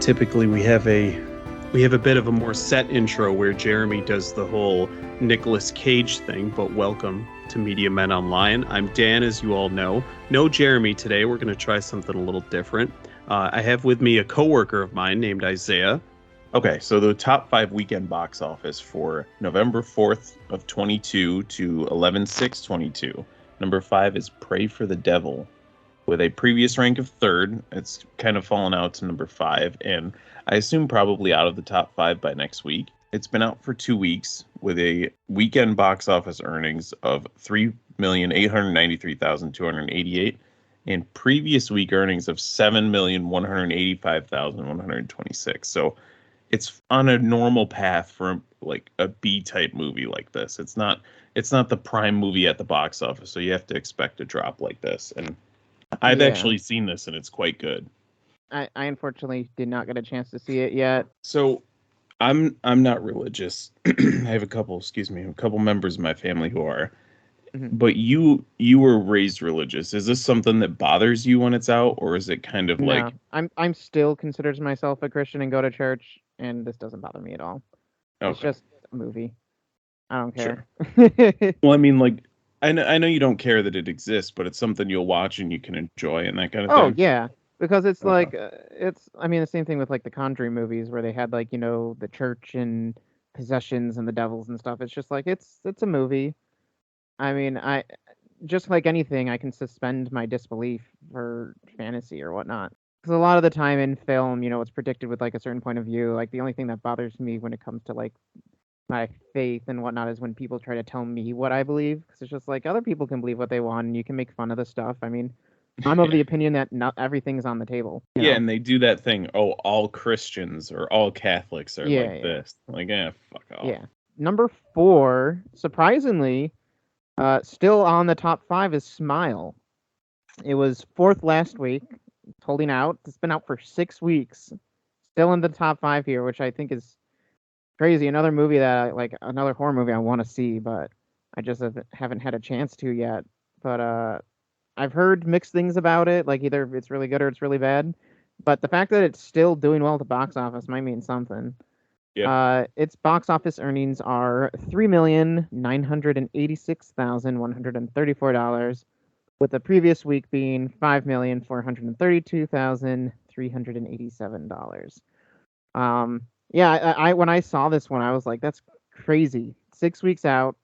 Typically we have a bit of a more set intro where Jeremy does the whole Nicolas Cage thing, but welcome to Media Men Online. I'm Dan, as you all know. No Jeremy today. We're going to try something a little different. I have with me a coworker of mine named Isaiah. Okay, so the top 5 weekend box office for November 4th of 22 to 11/6/22. Number 5 is Pray for the Devil. With a previous rank of 3rd, it's kind of fallen out to number 5, and I assume probably out of the top 5 by next week. It's been out for 2 weeks with a weekend box office earnings of 3,893,288 and previous week earnings of 7,185,126. So it's on a normal path for like a B type movie like this. It's not the prime movie at the box office, so you have to expect a drop like this. And I've actually seen this, and it's quite good. I unfortunately did not get a chance to see it yet. So I'm not religious. I have a couple members of my family who are. Mm-hmm. But you were raised religious. Is this something that bothers you when it's out, or is it kind of like... I'm still considered myself a Christian and go to church, and this doesn't bother me at all. Okay. It's just a movie. I don't care. Sure. Well, I mean, like, I know you don't care that it exists, but it's something you'll watch and you can enjoy and that kind of thing. Oh, yeah. Because it's like, the same thing with like the Conjuring movies where they had like, the church and possessions and the devils and stuff. It's just like, it's a movie. I mean, just like anything, I can suspend my disbelief for fantasy or whatnot. Because a lot of the time in film, it's predicted with like a certain point of view. Like the only thing that bothers me when it comes to like my faith and whatnot is when people try to tell me what I believe. Because it's just like other people can believe what they want and you can make fun of the stuff. I mean, I'm of the opinion that not everything's on the table. Yeah, and they do that thing. Oh, all Christians or all Catholics are like this. Like, fuck off. Yeah. Number 4, surprisingly, still on the top 5 is Smile. It was 4th last week. It's holding out. It's been out for 6 weeks. Still in the top 5 here, which I think is crazy. Another movie another horror movie I want to see, but I just haven't had a chance to yet. But I've heard mixed things about it. Like either it's really good or it's really bad. But the fact that it's still doing well at the box office might mean something. Yeah. Its box office earnings are $3,986,134, with the previous week being $5,432,387. I when I saw this one, I was like, that's crazy. 6 weeks out,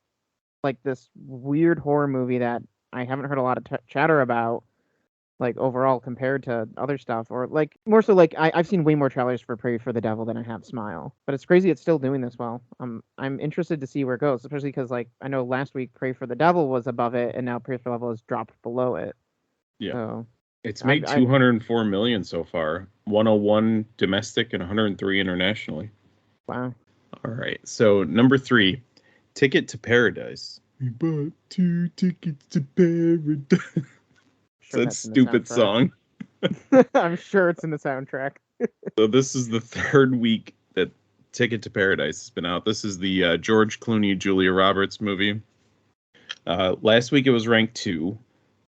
like this weird horror movie that I haven't heard a lot of chatter about, like overall compared to other stuff, or like more so like I've seen way more trailers for Pray for the Devil than I have Smile, but it's crazy it's still doing this well. I'm interested to see where it goes, especially because like I know last week Pray for the Devil was above it, and now Pray for the Devil has dropped below it. Yeah, so it's made $204 million so far, 101 domestic and 103 internationally. Wow. All right, so number 3, Ticket to Paradise. We bought 2 tickets to paradise. Sure, that stupid song. I'm sure it's in the soundtrack. So this is the 3rd week that Ticket to Paradise has been out. This is the George Clooney, Julia Roberts movie. Last week it was ranked 2,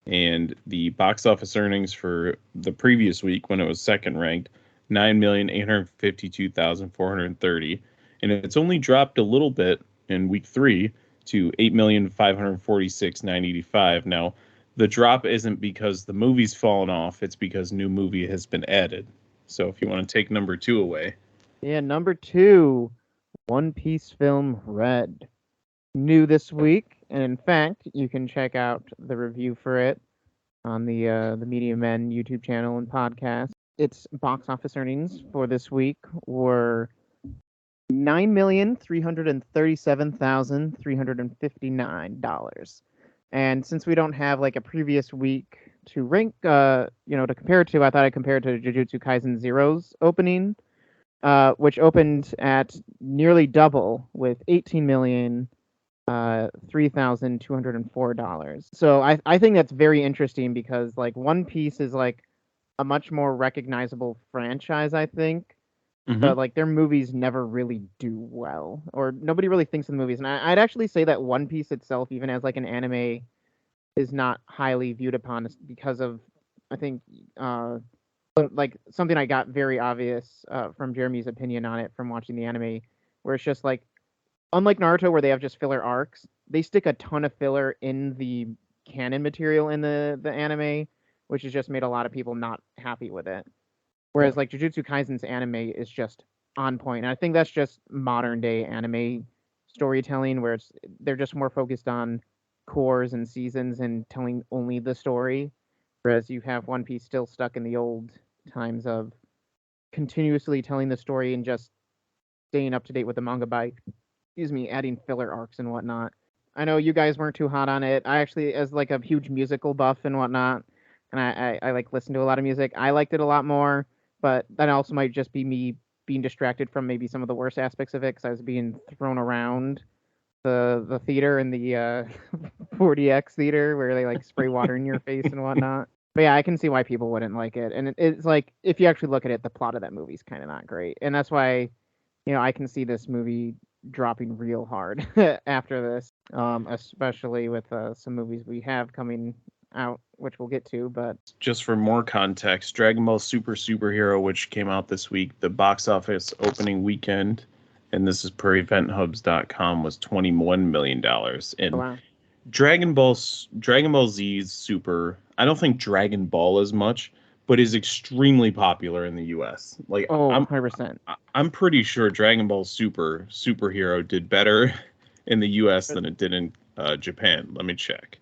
and the box office earnings for the previous week, when it was 2nd ranked, 9,852,430, and it's only dropped a little bit in week 3 to 8,546,985. Now, the drop isn't because the movie's fallen off, it's because new movie has been added. So if you want to take number 2 away. Yeah, number 2, One Piece film Red. New this week, and in fact, you can check out the review for it on the Media Men YouTube channel and podcast. Its box office earnings for this week were $9,337,359. And since we don't have like a previous week to rank, to compare it to, I thought I'd compare it to Jujutsu Kaisen Zero's opening, which opened at nearly double with $18,003,204. So I think that's very interesting because like One Piece is like a much more recognizable franchise, I think. Mm-hmm. But like their movies never really do well, or nobody really thinks of the movies. And I'd actually say that One Piece itself, even as like an anime, is not highly viewed upon because of, I think, like something I got very obvious from Jeremy's opinion on it from watching the anime, where it's just like, unlike Naruto where they have just filler arcs, they stick a ton of filler in the canon material in the anime, which has just made a lot of people not happy with it. Whereas like Jujutsu Kaisen's anime is just on point. And I think that's just modern day anime storytelling where they're just more focused on cores and seasons and telling only the story. Whereas you have One Piece still stuck in the old times of continuously telling the story and just staying up to date with the manga by adding filler arcs and whatnot. I know you guys weren't too hot on it. I actually, as like a huge musical buff and whatnot, and I like listen to a lot of music, I liked it a lot more. But that also might just be me being distracted from maybe some of the worst aspects of it because I was being thrown around the theater in the 40X theater where they like spray water in your face and whatnot. But yeah, I can see why people wouldn't like it. And it's like, if you actually look at it, the plot of that movie's kind of not great. And that's why, I can see this movie dropping real hard after this, especially with some movies we have coming out, which we'll get to. But just for more context, Dragon Ball Super Superhero, which came out this week, the box office opening weekend, and this is per eventhubs.com, was $21 million. And wow. Dragon Ball Z's Super, I don't think Dragon Ball as much, but is extremely popular in the US. Like, Oh, 100%. I'm pretty sure Dragon Ball Superhero did better in the US than it did in Japan. Let me check.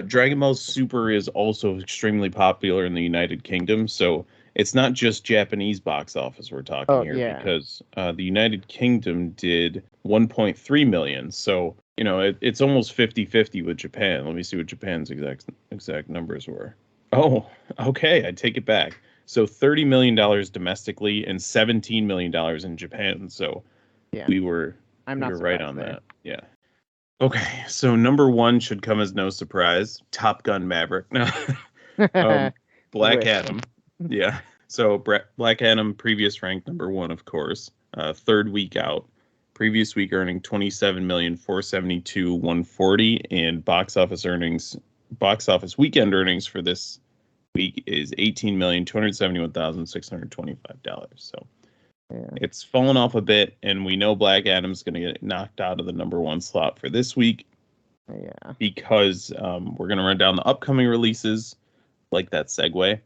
Dragon Ball Super is also extremely popular in the United Kingdom, so it's not just Japanese box office we're talking here, yeah. because the United Kingdom did 1.3 million. So, it's almost 50-50 with Japan. Let me see what Japan's exact numbers were. Oh, okay, I take it back. So $30 million domestically and $17 million in Japan. So yeah. we were I'm not right on there. that. Yeah. Okay, so number one should come as no surprise. Top Gun Maverick. No. Black Adam. Yeah. So Black Adam, previous ranked number one, of course. Third week out. Previous week earning 27,472,140, and box office weekend earnings for this week is $18,271,625. So it's fallen off a bit, and we know Black Adam's going to get knocked out of the number one slot for this week. Yeah. Because we're going to run down the upcoming releases, like that segue,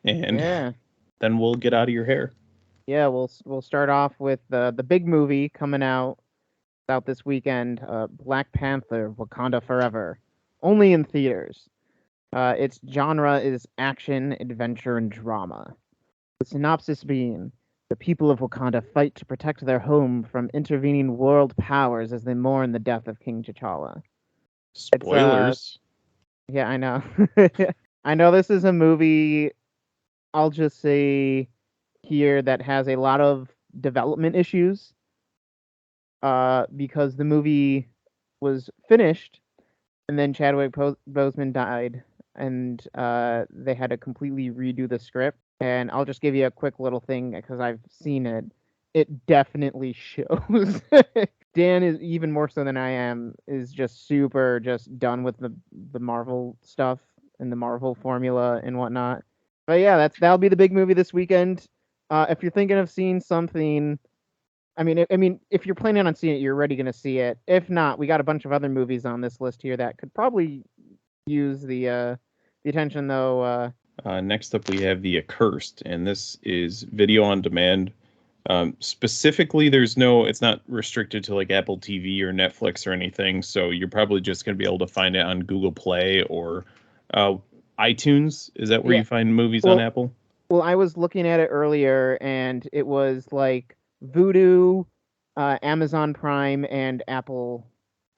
and then we'll get out of your hair. Yeah, we'll start off with the big movie coming out this weekend, Black Panther: Wakanda Forever, only in theaters. Its genre is action, adventure, and drama. The synopsis being: the people of Wakanda fight to protect their home from intervening world powers as they mourn the death of King T'Challa. Spoilers. Yeah, I know. I know this is a movie, I'll just say here, that has a lot of development issues. Because the movie was finished, and then Chadwick Boseman died, and they had to completely redo the script. And I'll just give you a quick little thing because I've seen it. It definitely shows. Dan is, even more so than I am, is just super just done with the Marvel stuff and the Marvel formula and whatnot. But yeah, that'll be the big movie this weekend. If you're thinking of seeing something, I mean, if you're planning on seeing it, you're already going to see it. If not, we got a bunch of other movies on this list here that could probably use the attention, though. Next up, we have the Accursed, and this is video on demand. Specifically, it's not restricted to like Apple TV or Netflix or anything, so you're probably just going to be able to find it on Google Play or iTunes. Is that where you find movies on Apple? Well, I was looking at it earlier, and it was like Vudu, Amazon Prime, and Apple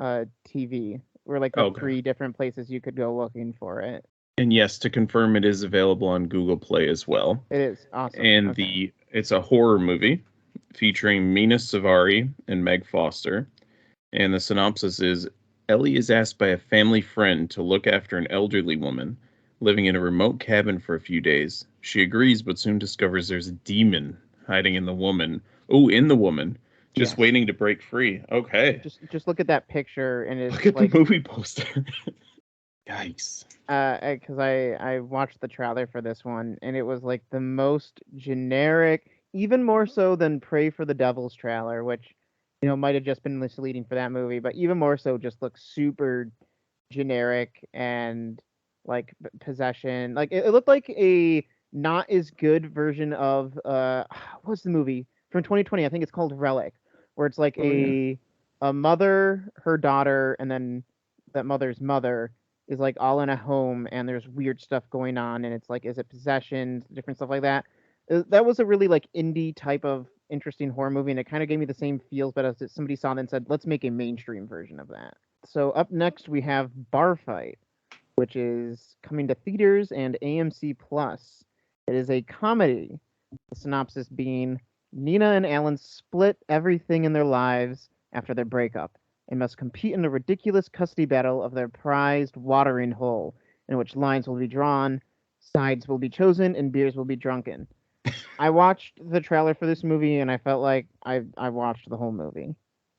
TV were like the three different places you could go looking for it. And yes, to confirm, it is available on Google Play as well. It is awesome. And it's a horror movie featuring Mina Savari and Meg Foster. And the synopsis is: Ellie is asked by a family friend to look after an elderly woman living in a remote cabin for a few days. She agrees, but soon discovers there's a demon hiding in the woman. Just waiting to break free. Okay. Just look at that picture, and it's look at the movie poster. Yikes. Because I watched the trailer for this one, and it was like the most generic, even more so than Pray for the Devil's trailer, which might have just been misleading for that movie, but even more so just looks super generic and like possession. Like it looked like a not as good version of what's the movie from 2020? I think it's called Relic, where it's like Oh, yeah. a mother, her daughter, and then that mother's mother is like all in a home, and there's weird stuff going on, and it's like, is it possession, different stuff like that. That was a really like indie type of interesting horror movie, and it kind of gave me the same feels, but as somebody saw it and said, let's make a mainstream version of that. So up next we have Bar Fight, which is coming to theaters and AMC Plus. It is a comedy. The synopsis being Nina and Alan split everything in their lives after their breakup and must compete in a ridiculous custody battle of their prized watering hole, in which lines will be drawn, sides will be chosen, and beers will be drunken. I watched the trailer for this movie and I felt like I watched the whole movie.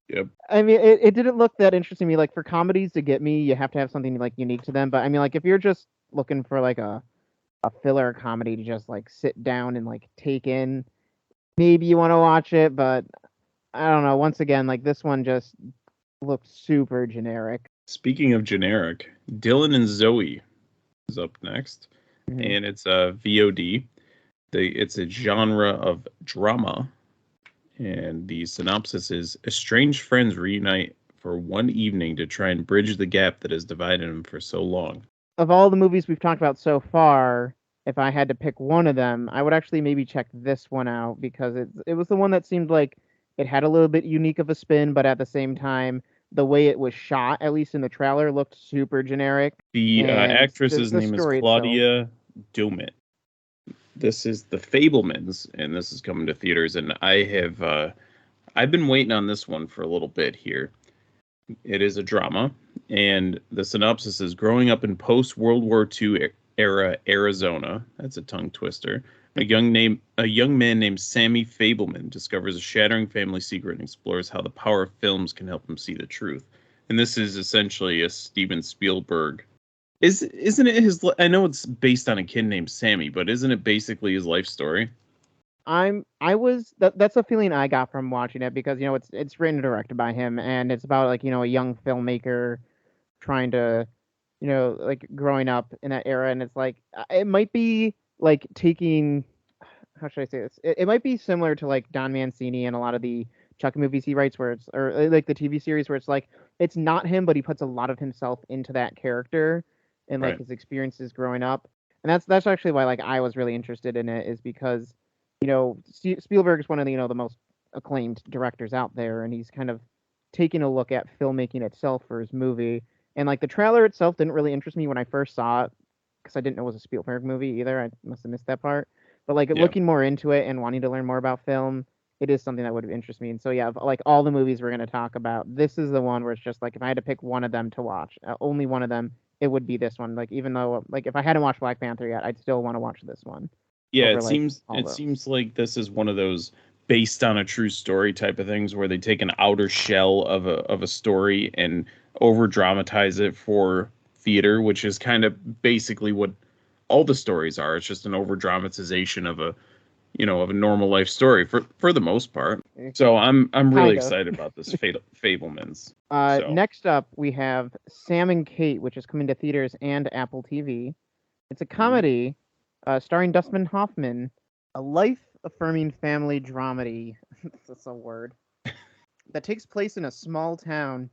Yep. I mean, it didn't look that interesting to me. Like for comedies to get me, you have to have something like unique to them. But I mean, like if you're just looking for like a filler comedy to just like sit down and like take in, maybe you want to watch it. But I don't know. Once again, like this one just looked super generic. Speaking of generic, Dylan and Zoe is up next, Mhm. and it's a VOD. It's a genre of drama, and the synopsis is: estranged friends reunite for one evening to try and bridge the gap that has divided them for so long. Of all the movies we've talked about so far, if I had to pick one of them, I would actually maybe check this one out because it was the one that seemed like it had a little bit unique of a spin, but at the same time, the way it was shot, at least in the trailer, looked super generic. The And actress's the name is story itself, Claudia Dumit. This is the Fablemans, and this is coming to theaters. And I've been waiting on this one for a little bit here. It is a drama, and the synopsis is: growing up in post World War II era Arizona. That's a tongue twister. A young man named Sammy Fableman discovers a shattering family secret and explores how the power of films can help him see the truth. And this is essentially a Steven Spielberg. Isn't it his? I know it's based on a kid named Sammy, but isn't it basically his life story? that's a feeling I got from watching it because it's written and directed by him, and it's about like a young filmmaker trying to like growing up in that era, and it's like it might be like taking, how should I say this? It might be similar to like Don Mancini and a lot of the Chucky movies he writes, where it's or like the TV series where it's like it's not him, but he puts a lot of himself into that character and like Right. his experiences growing up. And that's actually why like I was really interested in it, is because Spielberg is one of the most acclaimed directors out there, and he's kind of taking a look at filmmaking itself for his movie. And like the trailer itself didn't really interest me when I first saw it because I didn't know it was a Spielberg movie either. I must have missed that part. But like Yeah. looking more into it and wanting to learn more about film, it is something that would interest me. And so yeah, like all the movies we're going to talk about, this is the one where it's just like if I had to pick one of them to watch, only one of them, it would be this one. Like even though like if I hadn't watched Black Panther yet, I'd still want to watch this one Yeah, over it like seems all it those. seems like this is one of those based on a true story type of things where they take an outer shell of a story and over dramatize it for theater, which is kind of basically what all the stories are. It's just an over dramatization of of a normal life story for the most part. Eh, So I'm really Kind of. excited about this Fablemans. So Next up, we have Sam and Kate, which is coming to theaters and Apple TV. It's a mhm. comedy starring Dustin Hoffman, a life-affirming family dramedy. That's a word that takes place in a small town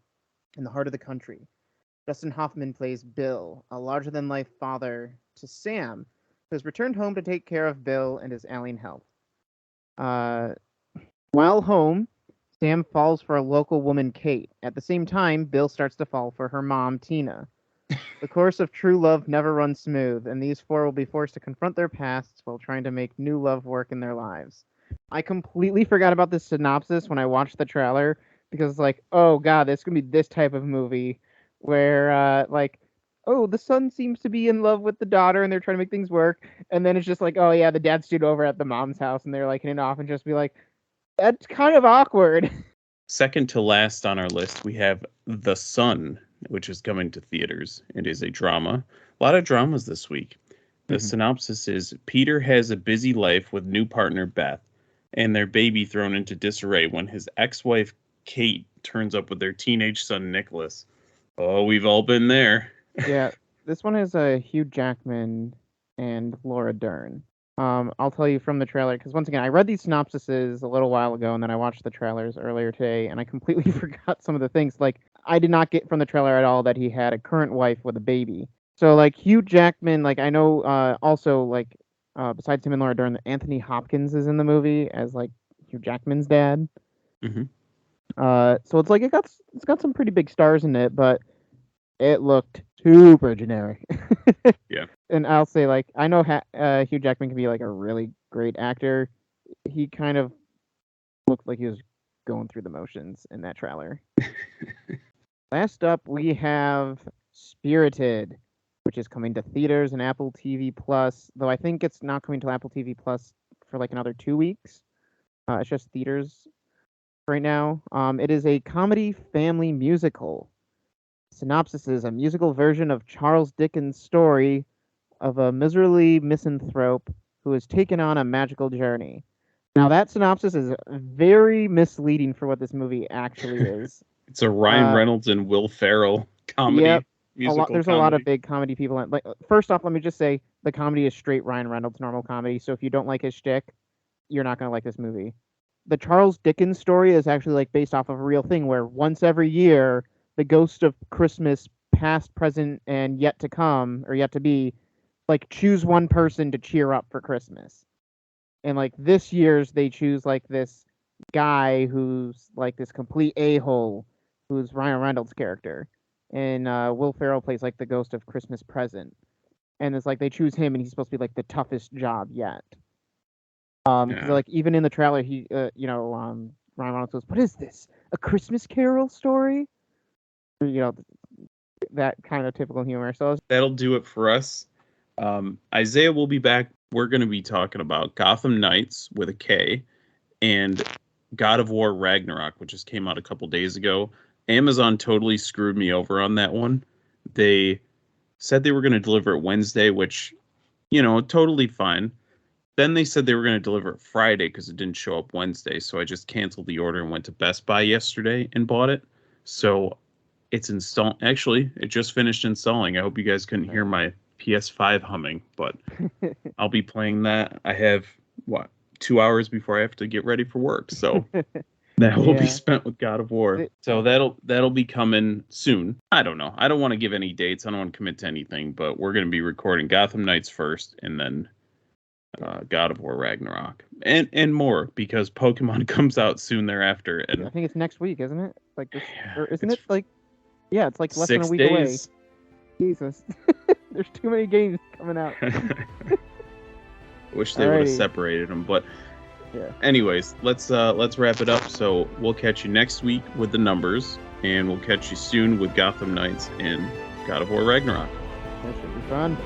in the heart of the country. Dustin Hoffman plays Bill, a larger-than-life father to Sam, who has returned home to take care of Bill and his ailing health. Uh, while home, Sam falls for a local woman, Kate. At the same time, Bill starts to fall for her mom, Tina. The course of true love never runs smooth, and these four will be forced to confront their pasts while trying to make new love work in their lives. I completely forgot about this synopsis when I watched the trailer because it's like, oh god, this is gonna be this type of movie where like, oh, the son seems to be in love with the daughter and they're trying to make things work, and then it's just like, oh yeah, the dad stood over at the mom's house and they're like hitting it off and just be like, that's kind of awkward. Second to last on our list, we have The Son, which is coming to theaters. It is a drama. A lot of dramas this week. The synopsis is Peter has a busy life with new partner Beth and their baby thrown into disarray when his ex-wife Kate turns up with their teenage son Nicholas. Oh, we've all been there. Yeah, this one is Hugh Jackman and Laura Dern. I'll tell you from the trailer, because once again, I read these synopsises a little while ago, and then I watched the trailers earlier today, and I completely forgot some of the things. Like, I did not get from the trailer at all that he had a current wife with a baby. So, like, Hugh Jackman, like, I know also, like, besides him and Laura Dern, Anthony Hopkins is in the movie as, like, Hugh Jackman's dad. Mm-hmm. So it's like it's got some pretty big stars in it, but it looked super generic. Yeah. And I'll say, like, I know Hugh Jackman can be like a really great actor. He kind of looked like he was going through the motions in that trailer. Last up, we have Spirited, which is coming to theaters and Apple TV Plus. Though I think it's not coming to Apple TV Plus for like another 2 weeks. It's just theaters right now. It is a comedy family musical. Synopsis is a musical version of Charles Dickens' story of a miserly misanthrope who is taken on a magical journey. Now, that synopsis is very misleading for what this movie actually is. It's a Ryan Reynolds and Will Ferrell comedy. Yep. Musical There's comedy. a lot of big comedy people in. Like, first off, let me just say the comedy is straight Ryan Reynolds normal comedy. So if you don't like his shtick, you're not gonna like this movie. The Charles Dickens story is actually like based off of a real thing where once every year the ghost of Christmas, past, present, and yet to come or yet to be, like, choose one person to cheer up for Christmas. And like this year's they choose like this guy who's like this complete a-hole, who's Ryan Reynolds' character. And Will Ferrell plays like the ghost of Christmas present. And it's like they choose him and he's supposed to be like the toughest job yet. Like even in the trailer he Ryan Reynolds goes, "What is this? A Christmas Carol story?" That kind of typical humor. So that'll do it for us. Isaiah will be back. We're going to be talking about Gotham Knights with a K and God of War Ragnarok, which just came out a couple days ago. Amazon totally screwed me over on that one. They said they were going to deliver it Wednesday, which, totally fine. Then they said they were going to deliver it Friday because it didn't show up Wednesday. So I just canceled the order and went to Best Buy yesterday and bought it. So it's installed. Actually, it just finished installing. I hope you guys couldn't hear my PS5 humming, but I'll be playing that. I have 2 hours before I have to get ready for work, so that will be spent with God of War. So that'll be coming soon. I don't know. I don't want to give any dates. I don't want to commit to anything, but we're going to be recording Gotham Knights first, and then God of War Ragnarok, and more because Pokemon comes out soon thereafter. And I think it's next week, isn't it? Like this, or isn't it like? Yeah, it's like less than a 6 week days. away. Jesus. There's too many games coming out. Wish they would have separated them, but anyways, let's wrap it up. So we'll catch you next week with the numbers, and we'll catch you soon with Gotham Knights and God of War Ragnarok. That should be fun.